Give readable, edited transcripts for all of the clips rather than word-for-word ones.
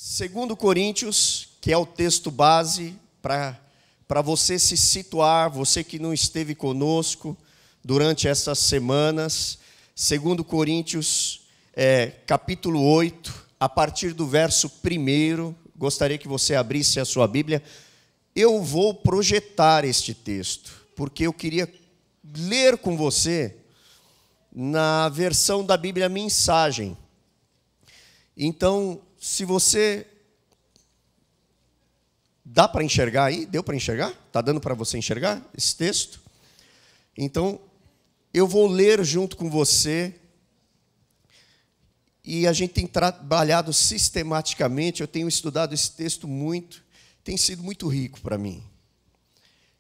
Segundo Coríntios, que é o texto base para você se situar, você que não esteve conosco durante essas semanas. Segundo Coríntios, capítulo 8, a partir do verso 1, gostaria que você abrisse a sua Bíblia. Eu vou projetar este texto, porque eu queria ler com você na versão da Bíblia Mensagem. Então, se você... Dá para enxergar aí? Deu para enxergar? Está dando para você enxergar esse texto? Então, eu vou ler junto com você. E a gente tem trabalhado sistematicamente. Eu tenho estudado esse texto muito. Tem sido muito rico para mim.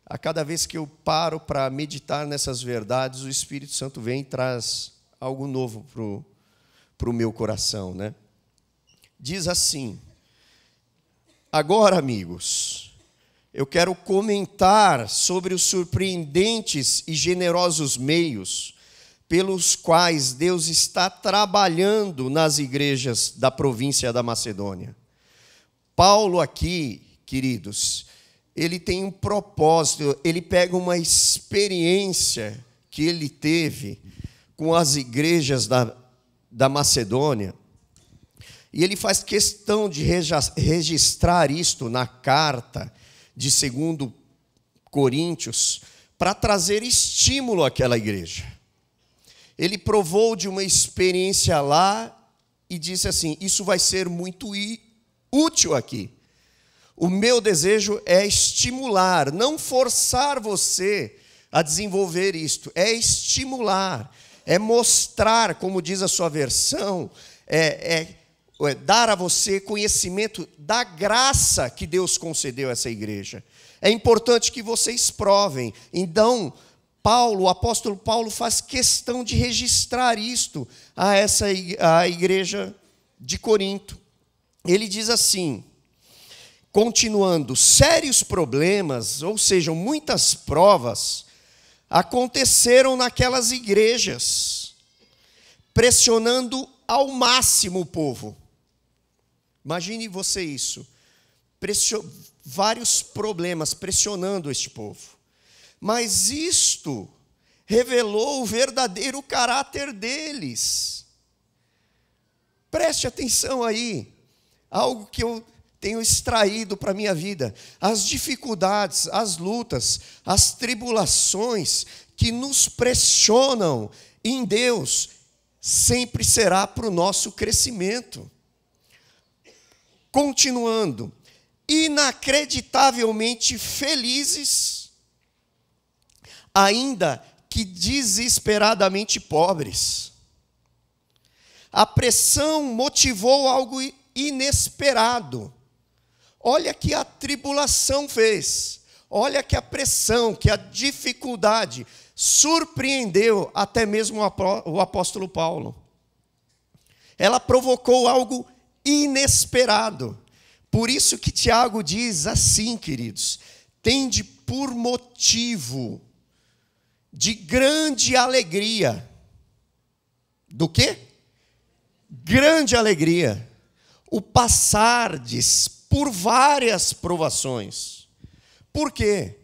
A cada vez que eu paro para meditar nessas verdades, o Espírito Santo vem e traz algo novo para o meu coração, né? Diz assim: agora, amigos, eu quero comentar sobre os surpreendentes e generosos meios pelos quais Deus está trabalhando nas igrejas da província da Macedônia. Paulo aqui, queridos, ele tem um propósito, ele pega uma experiência que ele teve com as igrejas da Macedônia, e ele faz questão de registrar isto na carta de 2 Coríntios para trazer estímulo àquela igreja. Ele provou de uma experiência lá e disse assim: isso vai ser muito útil aqui. O meu desejo é estimular, não forçar você a desenvolver isto, é estimular, é mostrar, como diz a sua versão, dar a você conhecimento da graça que Deus concedeu a essa igreja. É importante que vocês provem. Então, o apóstolo Paulo faz questão de registrar isto à igreja de Corinto. Ele diz assim, continuando: sérios problemas, ou seja, muitas provas, aconteceram naquelas igrejas, pressionando ao máximo o povo. Imagine você isso, vários problemas pressionando este povo. Mas isto revelou o verdadeiro caráter deles. Preste atenção aí, algo que eu tenho extraído para a minha vida. As dificuldades, as lutas, as tribulações que nos pressionam em Deus, sempre será para o nosso crescimento. Continuando, inacreditavelmente felizes, ainda que desesperadamente pobres. A pressão motivou algo inesperado. Olha que a tribulação fez, olha que a pressão, que a dificuldade surpreendeu até mesmo o apóstolo Paulo. Ela provocou algo inesperado. Por isso que Tiago diz assim, queridos: tende por motivo de grande alegria. Do quê? Grande alegria. O passardes por várias provações. Por quê?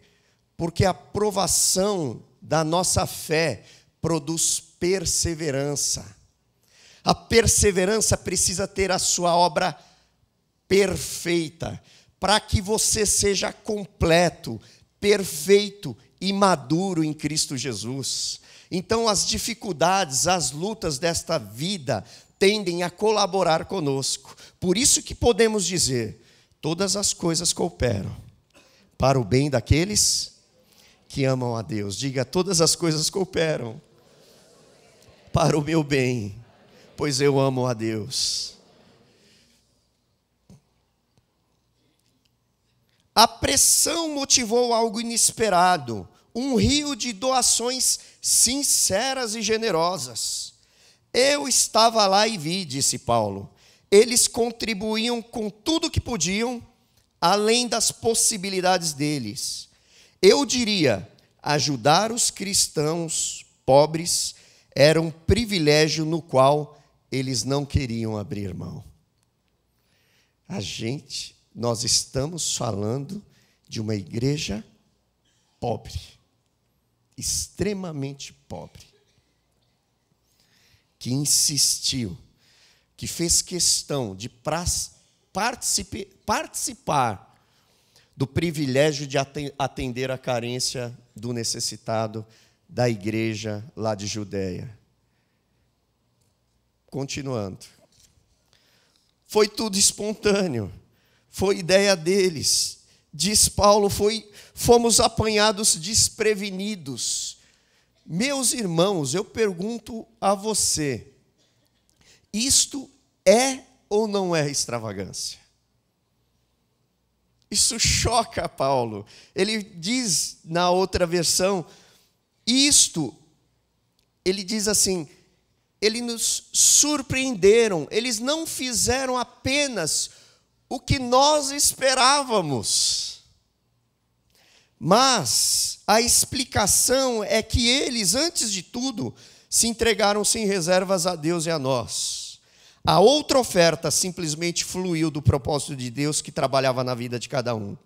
Porque a provação da nossa fé produz perseverança. A perseverança precisa ter a sua obra perfeita, para que você seja completo, perfeito e maduro em Cristo Jesus. Então, as dificuldades, as lutas desta vida tendem a colaborar conosco. Por isso que podemos dizer: todas as coisas cooperam para o bem daqueles que amam a Deus. Diga: todas as coisas cooperam para o meu bem, pois eu amo a Deus. A pressão motivou algo inesperado, um rio de doações sinceras e generosas. Eu estava lá e vi, disse Paulo. Eles contribuíam com tudo que podiam, além das possibilidades deles. Eu diria, ajudar os cristãos pobres era um privilégio no qual eles não queriam abrir mão. Nós estamos falando de uma igreja pobre, extremamente pobre, que insistiu, que fez questão de participar do privilégio de atender a carência do necessitado da igreja lá de Judeia. Continuando. Foi tudo espontâneo, foi ideia deles. Diz Paulo, fomos apanhados desprevenidos. Meus irmãos, eu pergunto a você, isto é ou não é extravagância? Isso choca Paulo. Ele diz na outra versão, ele diz assim, eles nos surpreenderam, eles não fizeram apenas o que nós esperávamos. Mas a explicação é que eles, antes de tudo, se entregaram sem reservas a Deus e a nós. A outra oferta simplesmente fluiu do propósito de Deus que trabalhava na vida de cada um.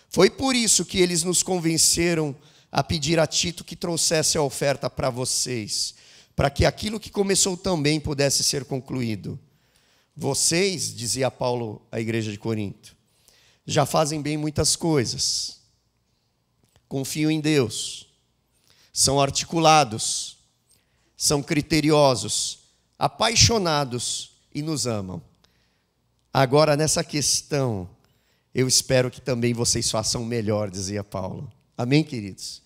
Foi por isso que eles nos convenceram a pedir a Tito que trouxesse a oferta para vocês, para que aquilo que começou também pudesse ser concluído. Vocês, dizia Paulo à igreja de Corinto, já fazem bem muitas coisas. Confiam em Deus, são articulados, são criteriosos, apaixonados e nos amam. Agora, nessa questão, eu espero que também vocês façam melhor, dizia Paulo. Amém, queridos?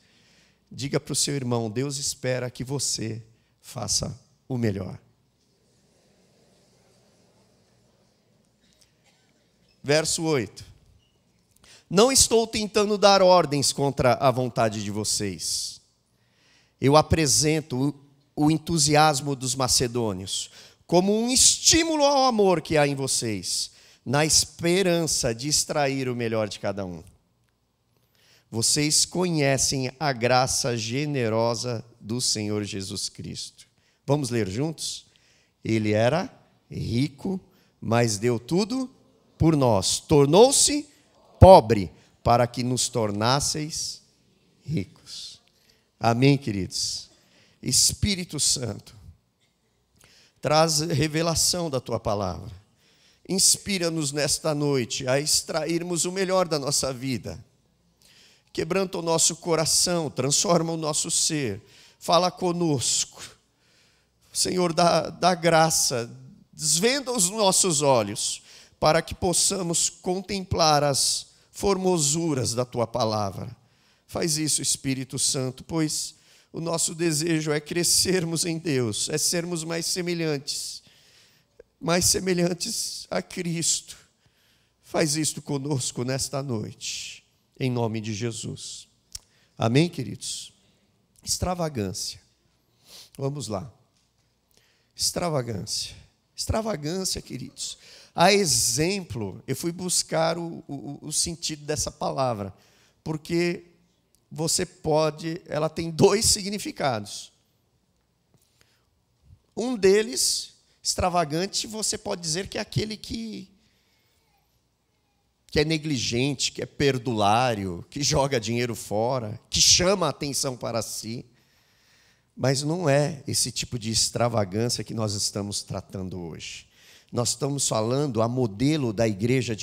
Diga para o seu irmão, Deus espera que você faça o melhor. Verso 8. Não estou tentando dar ordens contra a vontade de vocês. Eu apresento o entusiasmo dos macedônios como um estímulo ao amor que há em vocês, na esperança de extrair o melhor de cada um. Vocês conhecem a graça generosa do Senhor Jesus Cristo. Vamos ler juntos? Ele era rico, mas deu tudo por nós. Tornou-se pobre para que nos tornasseis ricos. Amém, queridos? Espírito Santo, traz revelação da Tua palavra. Inspira-nos nesta noite a extrairmos o melhor da nossa vida. Quebranta o nosso coração, transforma o nosso ser. Fala conosco. Senhor, dá graça, desvenda os nossos olhos, para que possamos contemplar as formosuras da Tua palavra. Faz isso, Espírito Santo, pois o nosso desejo é crescermos em Deus, é sermos mais semelhantes a Cristo. Faz isto conosco nesta noite, em nome de Jesus. Amém, queridos? Extravagância. Vamos lá. Extravagância, queridos. A exemplo, eu fui buscar o sentido dessa palavra, porque ela tem dois significados. Um deles, extravagante, você pode dizer que é aquele que é negligente, que é perdulário, que joga dinheiro fora, que chama a atenção para si. Mas não é esse tipo de extravagância que nós estamos tratando hoje. Nós estamos falando a modelo da igreja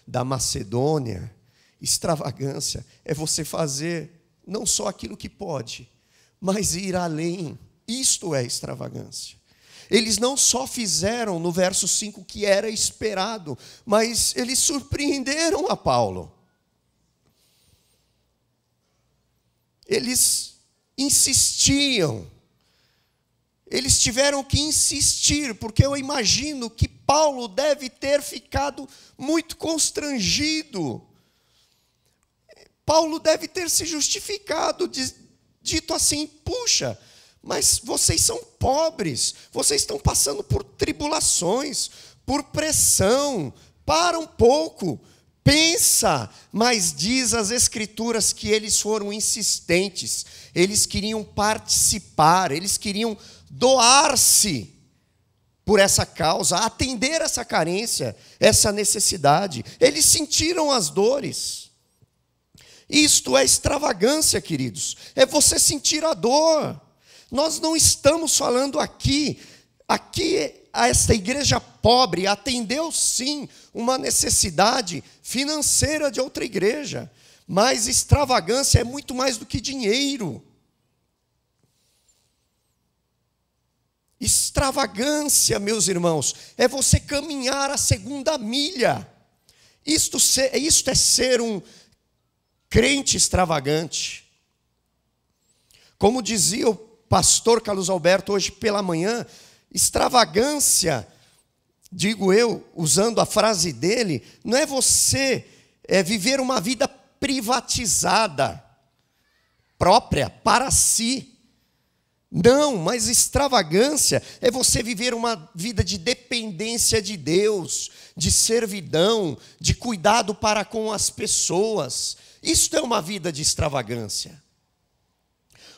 da Macedônia. Extravagância é você fazer não só aquilo que pode, mas ir além. Isto é extravagância. Eles não só fizeram no verso 5 o que era esperado, mas eles surpreenderam a Paulo. Eles insistiam. Eles tiveram que insistir, porque eu imagino que Paulo deve ter ficado muito constrangido. Paulo deve ter se justificado, dito assim, puxa, mas vocês são pobres, vocês estão passando por tribulações, por pressão, para um pouco, pensa. Mas diz as Escrituras que eles foram insistentes, eles queriam participar, eles queriam doar-se por essa causa, a atender essa carência, essa necessidade. Eles sentiram as dores. Isto é extravagância, queridos. É você sentir a dor. Nós não estamos falando aqui esta igreja pobre atendeu sim uma necessidade financeira de outra igreja, mas extravagância é muito mais do que dinheiro. Extravagância, meus irmãos, é você caminhar a segunda milha. Isto é ser um crente extravagante. Como dizia o pastor Carlos Alberto hoje pela manhã, extravagância, digo eu, usando a frase dele, não é você viver uma vida privatizada, própria, para si. Não, mas extravagância é você viver uma vida de dependência de Deus, de servidão, de cuidado para com as pessoas. Isto é uma vida de extravagância.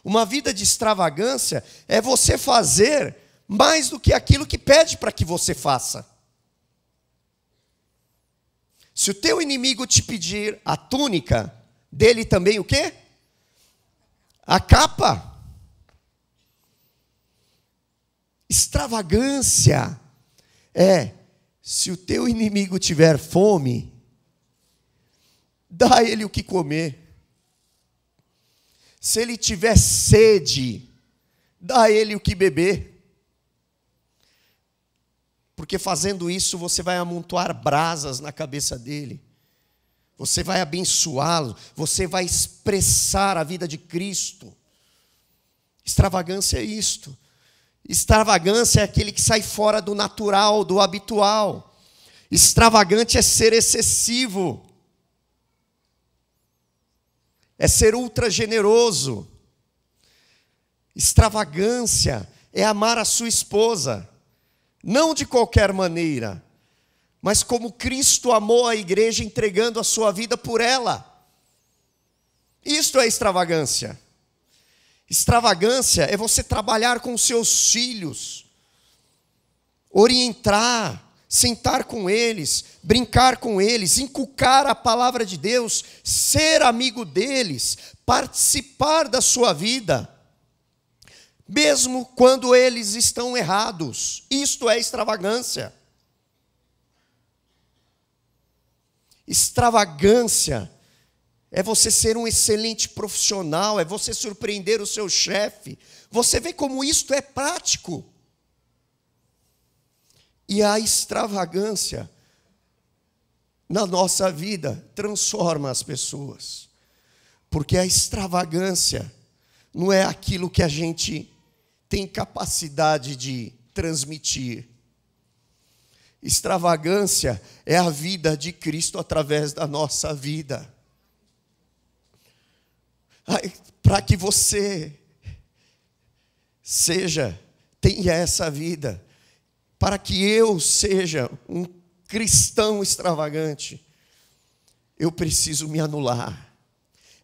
Uma vida de extravagância é você fazer mais do que aquilo que pede para que você faça. Se o teu inimigo te pedir a túnica, dele também o quê? A capa. Extravagância é, se o teu inimigo tiver fome, dá a ele o que comer. Se ele tiver sede, dá a ele o que beber. Porque fazendo isso, você vai amontoar brasas na cabeça dele. Você vai abençoá-lo, você vai expressar a vida de Cristo. Extravagância é isto. Extravagância é aquele que sai fora do natural, do habitual. Extravagante é ser excessivo. É ser ultra generoso. Extravagância é amar a sua esposa, não de qualquer maneira, mas como Cristo amou a igreja entregando a sua vida por ela. Isto é extravagância. Extravagância é você trabalhar com seus filhos, orientar, sentar com eles, brincar com eles, inculcar a palavra de Deus, ser amigo deles, participar da sua vida, mesmo quando eles estão errados. Isto é extravagância. Extravagância é você ser um excelente profissional, é você surpreender o seu chefe. Você vê como isto é prático. E a extravagância na nossa vida transforma as pessoas. Porque a extravagância não é aquilo que a gente tem capacidade de transmitir. Extravagância é a vida de Cristo através da nossa vida. Para que você tenha essa vida, para que eu seja um cristão extravagante, eu preciso me anular.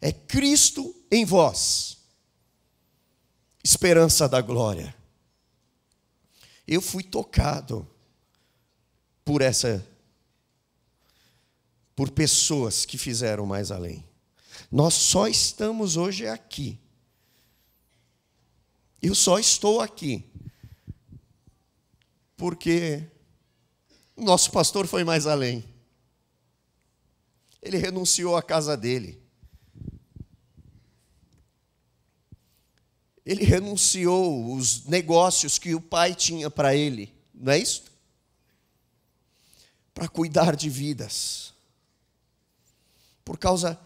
É Cristo em vós, esperança da glória. Eu fui tocado por pessoas que fizeram mais além. Nós só estamos hoje aqui. Eu só estou aqui porque nosso pastor foi mais além. Ele renunciou à casa dele. Ele renunciou os negócios que o pai tinha para ele, não é isso? Para cuidar de vidas. Por causa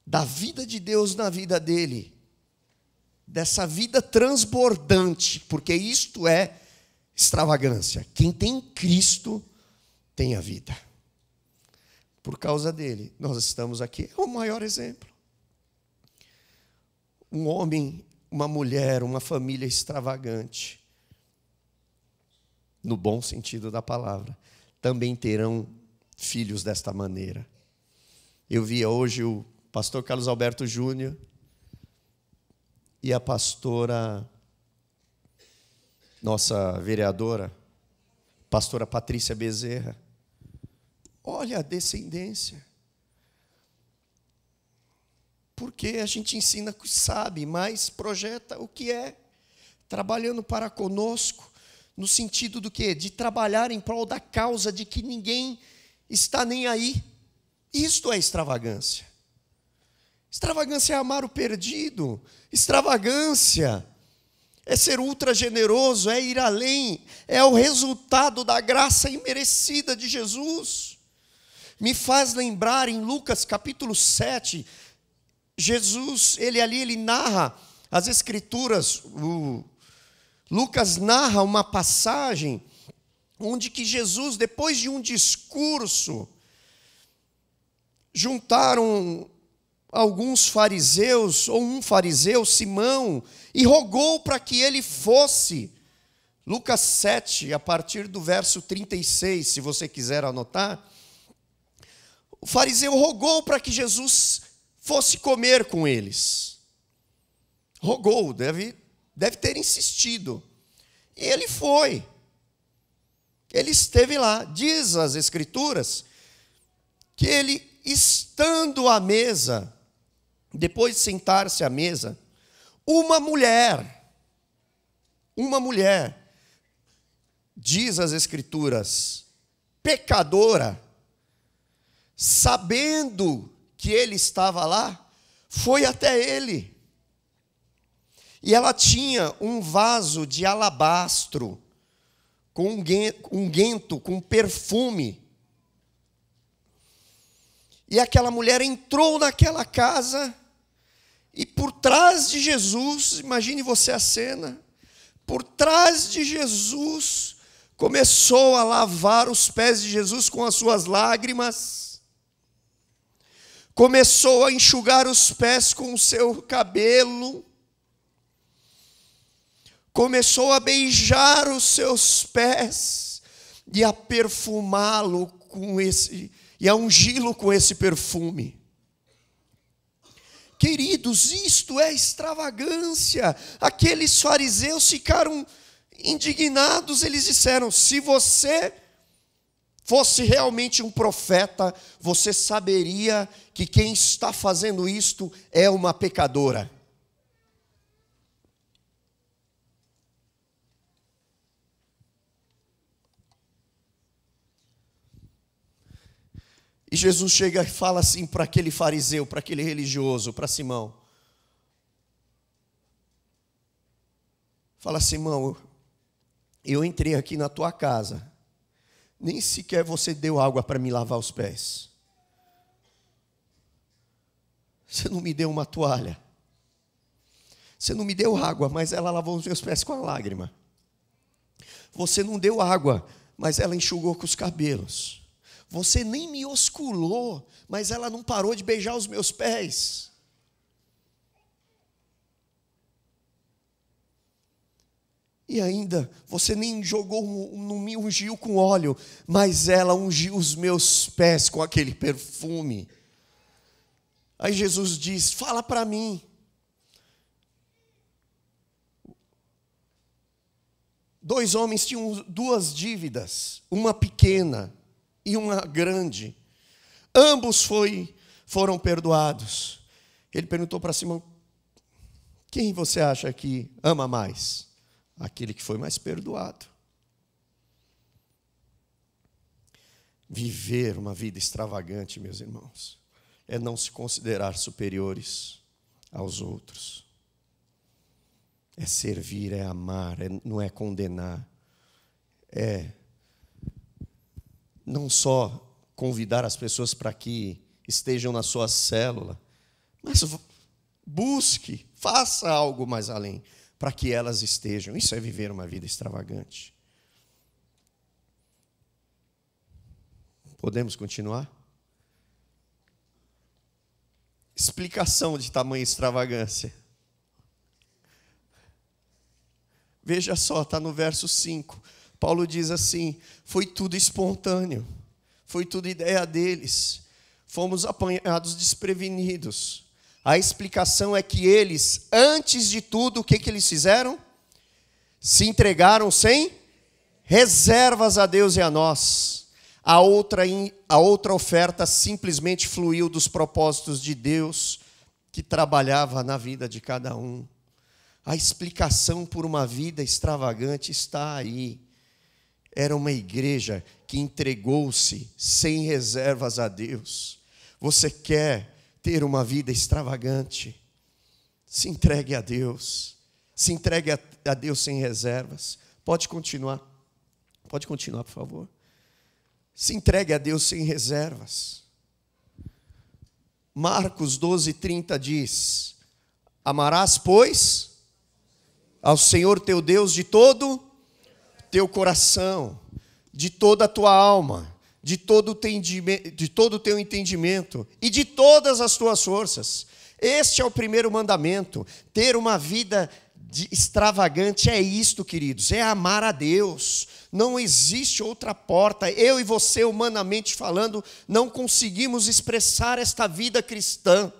da vida de Deus na vida dele, dessa vida transbordante, porque isto é extravagância. Quem tem Cristo tem a vida. Por causa dele, nós estamos aqui. É o maior exemplo. Um homem, uma mulher, uma família extravagante, no bom sentido da palavra, também terão filhos desta maneira. Eu via hoje o pastor Carlos Alberto Júnior e a pastora, nossa vereadora, pastora Patrícia Bezerra. Olha a descendência. Porque a gente ensina o que sabe, mas projeta o que é. Trabalhando para conosco, no sentido do quê? De trabalhar em prol da causa de que ninguém está nem aí. Isto é extravagância. Extravagância é amar o perdido. Extravagância é ser ultra generoso, é ir além. É o resultado da graça imerecida de Jesus. Me faz lembrar em Lucas capítulo 7, Jesus, ele narra as Escrituras, Lucas narra uma passagem onde que Jesus, depois de um discurso, juntaram alguns fariseus, ou um fariseu, Simão, e rogou para que ele fosse. Lucas 7, a partir do verso 36, se você quiser anotar. O fariseu rogou para que Jesus fosse comer com eles. Rogou, deve ter insistido. E ele foi. Ele esteve lá. Diz as Escrituras que ele, estando à mesa, depois de sentar-se à mesa, uma mulher, diz as Escrituras, pecadora, sabendo que ele estava lá, foi até ele. E ela tinha um vaso de alabastro, com unguento, com perfume. E aquela mulher entrou naquela casa, e por trás de Jesus, imagine você a cena, por trás de Jesus, começou a lavar os pés de Jesus com as suas lágrimas, começou a enxugar os pés com o seu cabelo, começou a beijar os seus pés e a perfumá-lo e a ungí-lo com esse perfume. Queridos, isto é extravagância. Aqueles fariseus ficaram indignados, eles disseram: se você fosse realmente um profeta, você saberia que quem está fazendo isto é uma pecadora. E Jesus chega e fala assim para aquele fariseu, para aquele religioso, para Simão. Fala: Simão, eu entrei aqui na tua casa, nem sequer você deu água para me lavar os pés. Você não me deu uma toalha. Você não me deu água, mas ela lavou os meus pés com a lágrima. Você não deu água, mas ela enxugou com os cabelos. Você nem me osculou, mas ela não parou de beijar os meus pés. E ainda, você nem não me ungiu com óleo, mas ela ungiu os meus pés com aquele perfume. Aí Jesus diz: fala para mim. Dois homens tinham duas dívidas, uma pequena e uma grande. Ambos foram perdoados. Ele perguntou para Simão: quem você acha que ama mais? Aquele que foi mais perdoado. Viver uma vida extravagante, meus irmãos, é não se considerar superiores aos outros. É servir, é amar, não é condenar. É não só convidar as pessoas para que estejam na sua célula, mas busque, faça algo mais além, para que elas estejam. Isso é viver uma vida extravagante. Podemos continuar? Explicação de tamanha extravagância. Veja só, está no verso 5. Paulo diz assim: foi tudo espontâneo, foi tudo ideia deles, fomos apanhados desprevenidos. A explicação é que eles, antes de tudo, o que eles fizeram? Se entregaram sem reservas a Deus e a nós. A outra oferta simplesmente fluiu dos propósitos de Deus que trabalhava na vida de cada um. A explicação por uma vida extravagante está aí. Era uma igreja que entregou-se sem reservas a Deus. Você quer ter uma vida extravagante? Se entregue a Deus. Se entregue a Deus sem reservas. Pode continuar. Pode continuar, por favor. Se entregue a Deus sem reservas. Marcos 12:30 diz: amarás, pois, ao Senhor teu Deus de todo teu coração, de toda a tua alma, de todo o teu entendimento e de todas as tuas forças. Este é o primeiro mandamento. Ter uma vida extravagante é isto, queridos, é amar a Deus. Não existe outra porta. Eu e você, humanamente falando, não conseguimos expressar esta vida cristã.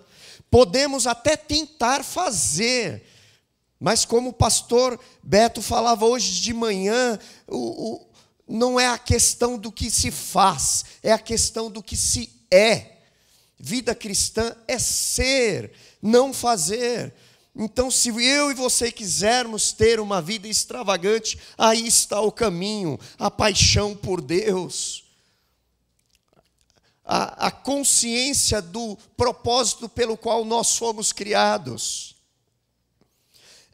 Podemos até tentar fazer, mas como o pastor Beto falava hoje de manhã, não é a questão do que se faz, é a questão do que se é. Vida cristã é ser, não fazer. Então, se eu e você quisermos ter uma vida extravagante, aí está o caminho, a paixão por Deus, a consciência do propósito pelo qual nós fomos criados.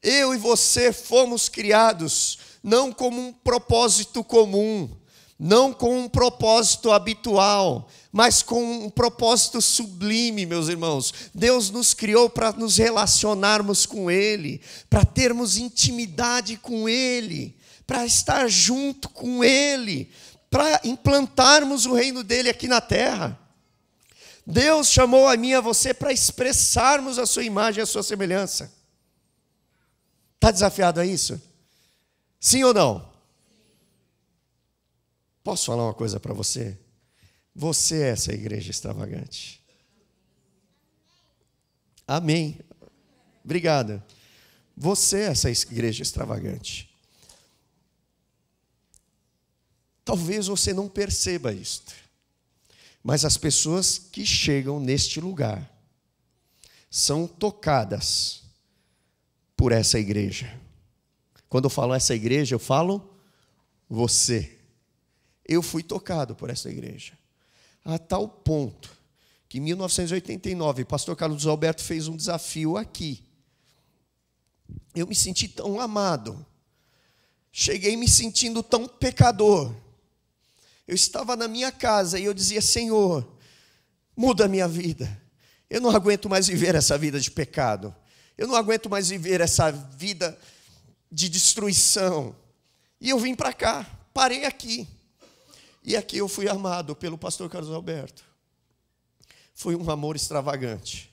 Eu e você fomos criados não como um propósito comum, não com um propósito habitual, mas com um propósito sublime, meus irmãos. Deus nos criou para nos relacionarmos com Ele, para termos intimidade com Ele, para estar junto com Ele, para implantarmos o reino dEle aqui na terra. Deus chamou a mim e a você para expressarmos a sua imagem e a sua semelhança. Está desafiado a isso? Sim ou não? Posso falar uma coisa para você? Você é essa igreja extravagante. Amém. Obrigado. Você é essa igreja extravagante. Talvez você não perceba isto, mas as pessoas que chegam neste lugar são tocadas por essa igreja. Quando eu falo essa igreja, eu falo você. Eu fui tocado por essa igreja. A tal ponto que em 1989, o pastor Carlos Alberto fez um desafio aqui. Eu me senti tão amado. Cheguei me sentindo tão pecador. Eu estava na minha casa e eu dizia: Senhor, muda a minha vida. Eu não aguento mais viver essa vida de pecado. Eu não aguento mais viver essa vida de destruição. E eu vim para cá, parei aqui. E aqui eu fui amado pelo pastor Carlos Alberto. Foi um amor extravagante.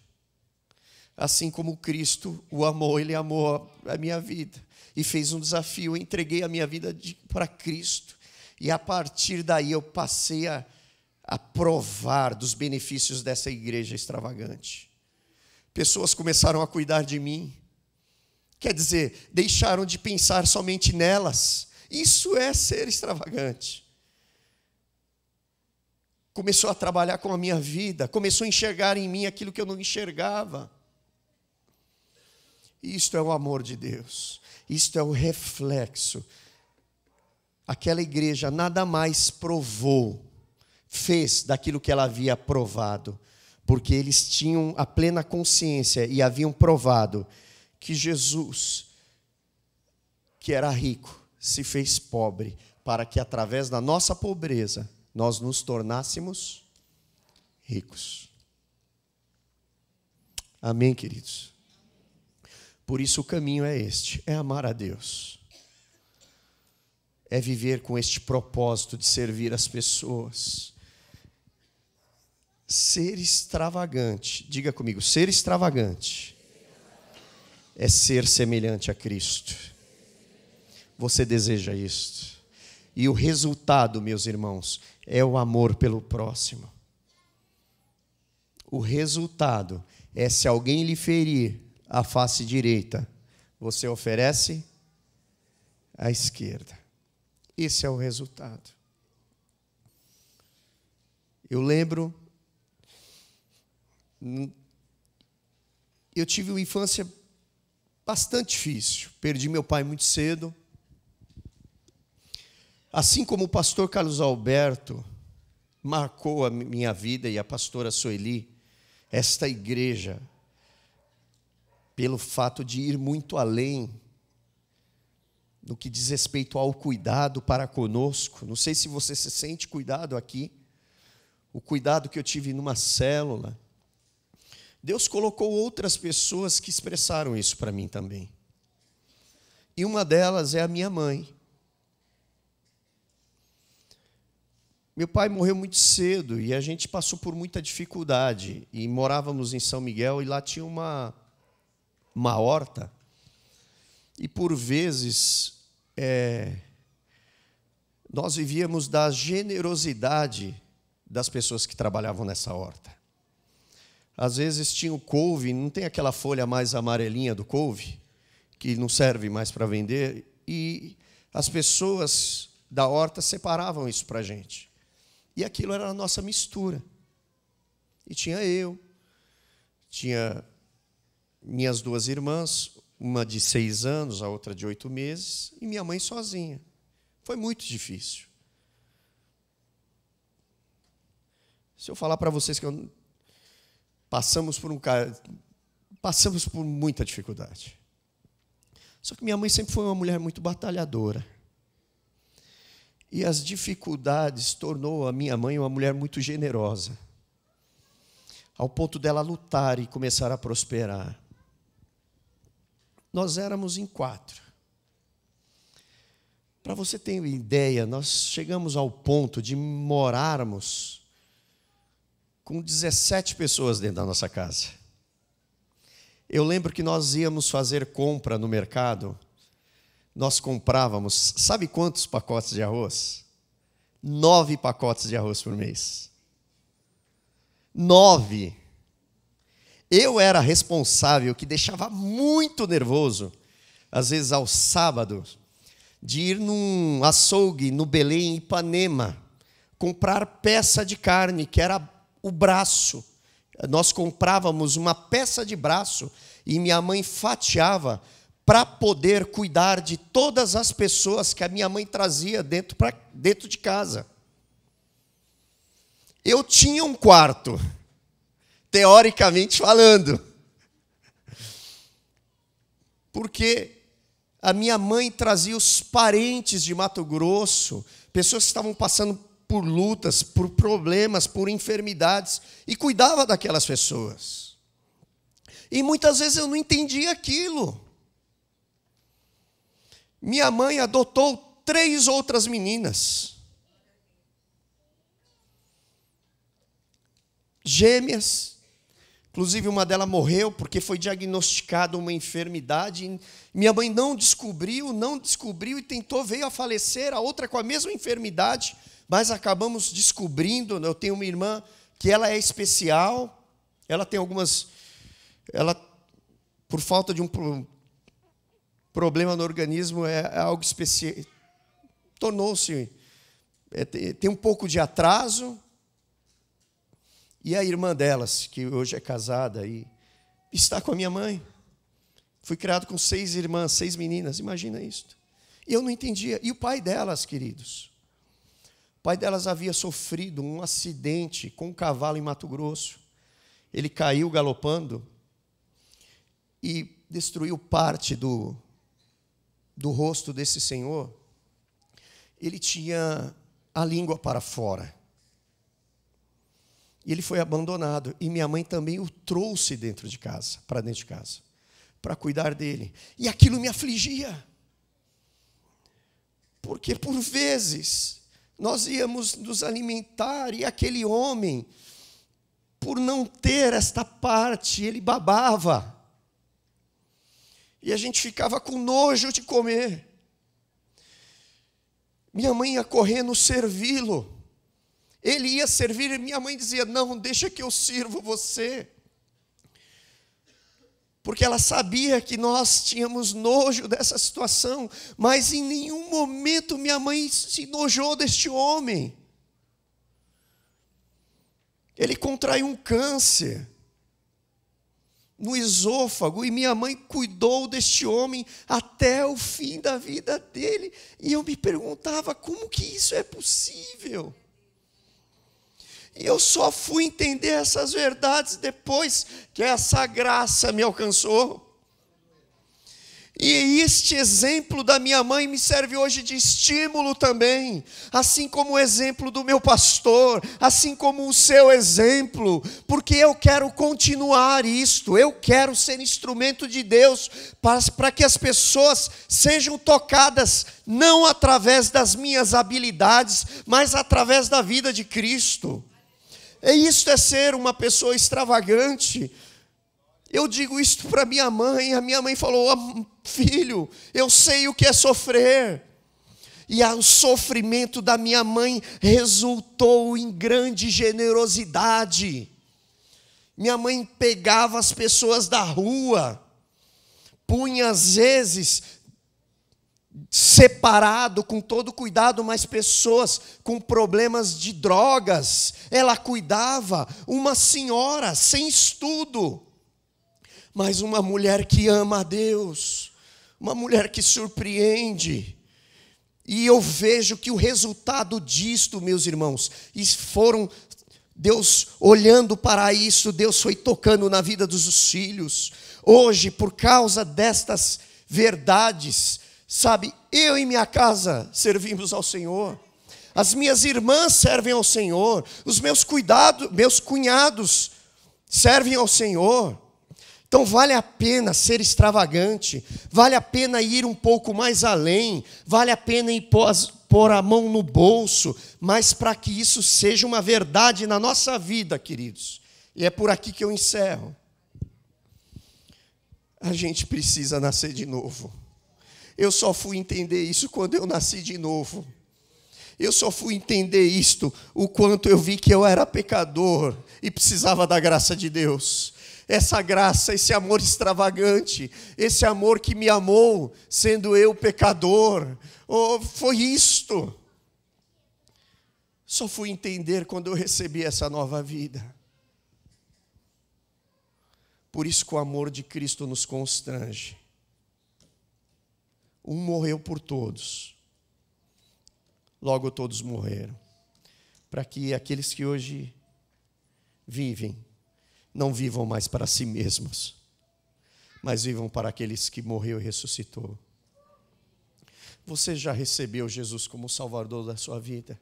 Assim como Cristo o amou, Ele amou a minha vida. E fez um desafio, eu entreguei a minha vida para Cristo. E a partir daí eu passei a provar dos benefícios dessa igreja extravagante. Pessoas começaram a cuidar de mim. Quer dizer, deixaram de pensar somente nelas. Isso é ser extravagante. Começou a trabalhar com a minha vida, começou a enxergar em mim aquilo que eu não enxergava. Isto é o amor de Deus, isto é o reflexo. Aquela igreja nada mais provou, fez daquilo que ela havia provado, porque eles tinham a plena consciência e haviam provado que Jesus, que era rico, se fez pobre, para que através da nossa pobreza, nós nos tornássemos ricos. Amém, queridos? Por isso o caminho é este, é amar a Deus. É viver com este propósito de servir as pessoas. Ser extravagante, diga comigo, ser extravagante é ser semelhante a Cristo. Você deseja isto? E o resultado, meus irmãos, é o amor pelo próximo. O resultado é, se alguém lhe ferir a face direita, você oferece a esquerda. Esse é o resultado. Eu lembro, eu tive uma infância bastante difícil. Perdi meu pai muito cedo. Assim como o pastor Carlos Alberto marcou a minha vida e a pastora Sueli, esta igreja, pelo fato de ir muito além no que diz respeito ao cuidado para conosco. Não sei se você se sente cuidado aqui. O cuidado que eu tive numa célula. Deus colocou outras pessoas que expressaram isso para mim também. E uma delas é a minha mãe. Meu pai morreu muito cedo e a gente passou por muita dificuldade. E morávamos em São Miguel e lá tinha uma horta. E por vezes nós vivíamos da generosidade das pessoas que trabalhavam nessa horta. Às vezes tinha o couve, não tem aquela folha mais amarelinha do couve, que não serve mais para vender, e as pessoas da horta separavam isso para a gente. E aquilo era a nossa mistura. E tinha eu, tinha minhas duas irmãs, uma de 6 anos, a outra de 8 meses, e minha mãe sozinha. Foi muito difícil. Se eu falar para vocês que passamos por muita dificuldade. Só que minha mãe sempre foi uma mulher muito batalhadora. E as dificuldades tornou a minha mãe uma mulher muito generosa, ao ponto dela lutar e começar a prosperar. Nós éramos em 4. Para você ter uma ideia, nós chegamos ao ponto de morarmos com 17 pessoas dentro da nossa casa. Eu lembro que nós íamos fazer compra no mercado, nós comprávamos, sabe quantos pacotes de arroz? 9 pacotes de arroz por mês. 9. Eu era responsável, que deixava muito nervoso, às vezes aos sábados, de ir num açougue no Belém, em Ipanema, comprar peça de carne, que era o braço. Nós comprávamos uma peça de braço e minha mãe fatiava para poder cuidar de todas as pessoas que a minha mãe trazia dentro de casa. Eu tinha um quarto, teoricamente falando, porque a minha mãe trazia os parentes de Mato Grosso, pessoas que estavam passando por lutas, por problemas, por enfermidades, e cuidava daquelas pessoas. E muitas vezes eu não entendia aquilo. Minha mãe adotou 3 outras meninas, gêmeas. Inclusive, uma delas morreu porque foi diagnosticada uma enfermidade. Minha mãe não descobriu e veio a falecer, a outra com a mesma enfermidade, mas acabamos descobrindo. Eu tenho uma irmã que ela é especial, ela tem por falta de um problema no organismo, é algo especial, tornou-se, tem um pouco de atraso. E a irmã delas, que hoje é casada, e está com a minha mãe. Fui criado com 6 irmãs, 6 meninas, imagina isso. E eu não entendia. E o pai delas, queridos? O pai delas havia sofrido um acidente com um cavalo em Mato Grosso. Ele caiu galopando e destruiu parte do rosto desse senhor. Ele tinha a língua para fora. E ele foi abandonado. E minha mãe também o trouxe para dentro de casa, para cuidar dele. E aquilo me afligia. Porque, por vezes, nós íamos nos alimentar e aquele homem, por não ter esta parte, ele babava. E a gente ficava com nojo de comer. Minha mãe ia correndo servi-lo. Ele ia servir e minha mãe dizia: não, deixa que eu sirvo você. porque ela sabia que nós tínhamos nojo dessa situação, mas em nenhum momento minha mãe se nojou deste homem. Ele contraiu um câncer no esôfago, e minha mãe cuidou deste homem até o fim da vida dele. E eu me perguntava, como que isso é possível? E eu só fui entender essas verdades depois que essa graça me alcançou. E este exemplo da minha mãe me serve hoje de estímulo também, assim como o exemplo do meu pastor, assim como o seu exemplo, porque eu quero continuar isto, eu quero ser instrumento de Deus para que as pessoas sejam tocadas, não através das minhas habilidades, mas através da vida de Cristo. E isto é ser uma pessoa extravagante. Eu digo isto para minha mãe, a minha mãe falou, filho, eu sei o que é sofrer. E o sofrimento da minha mãe resultou em grande generosidade. Minha mãe pegava as pessoas da rua, punha às vezes separado, com todo cuidado, mas pessoas com problemas de drogas, ela cuidava, uma senhora sem estudo, mas uma mulher que ama a Deus, uma mulher que surpreende. E eu vejo que o resultado disto, meus irmãos, Deus olhando para isso, Deus foi tocando na vida dos filhos. Hoje, por causa destas verdades, sabe, eu e minha casa servimos ao Senhor. As minhas irmãs servem ao Senhor. Os meus cunhados servem ao Senhor. Então vale a pena ser extravagante, vale a pena ir um pouco mais além, vale a pena ir pôr a mão no bolso, mas para que isso seja uma verdade na nossa vida, queridos. E é por aqui que eu encerro. A gente precisa nascer de novo. Eu só fui entender isso quando eu nasci de novo. Eu só fui entender isto o quanto eu vi que eu era pecador e precisava da graça de Deus. Essa graça, esse amor extravagante, esse amor que me amou, sendo eu pecador, foi isto. Só fui entender quando eu recebi essa nova vida. Por isso que o amor de Cristo nos constrange. Um morreu por todos, logo todos morreram, para que aqueles que hoje vivem, não vivam mais para si mesmos, mas vivam para aqueles que morreu e ressuscitou. Você já recebeu Jesus como Salvador da sua vida?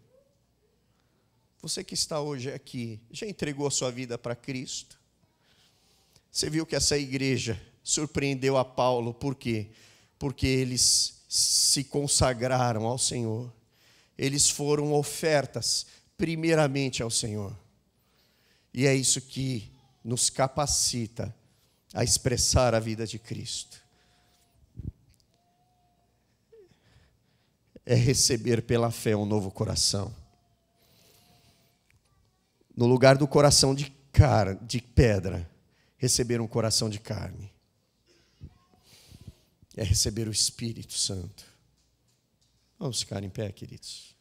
Você que está hoje aqui, já entregou a sua vida para Cristo? Você viu que essa igreja surpreendeu a Paulo, por quê? Porque eles se consagraram ao Senhor. Eles foram ofertas primeiramente ao Senhor. E é isso que nos capacita a expressar a vida de Cristo. É receber pela fé um novo coração. No lugar do coração de pedra, receber um coração de carne. É receber o Espírito Santo. Vamos ficar em pé, queridos.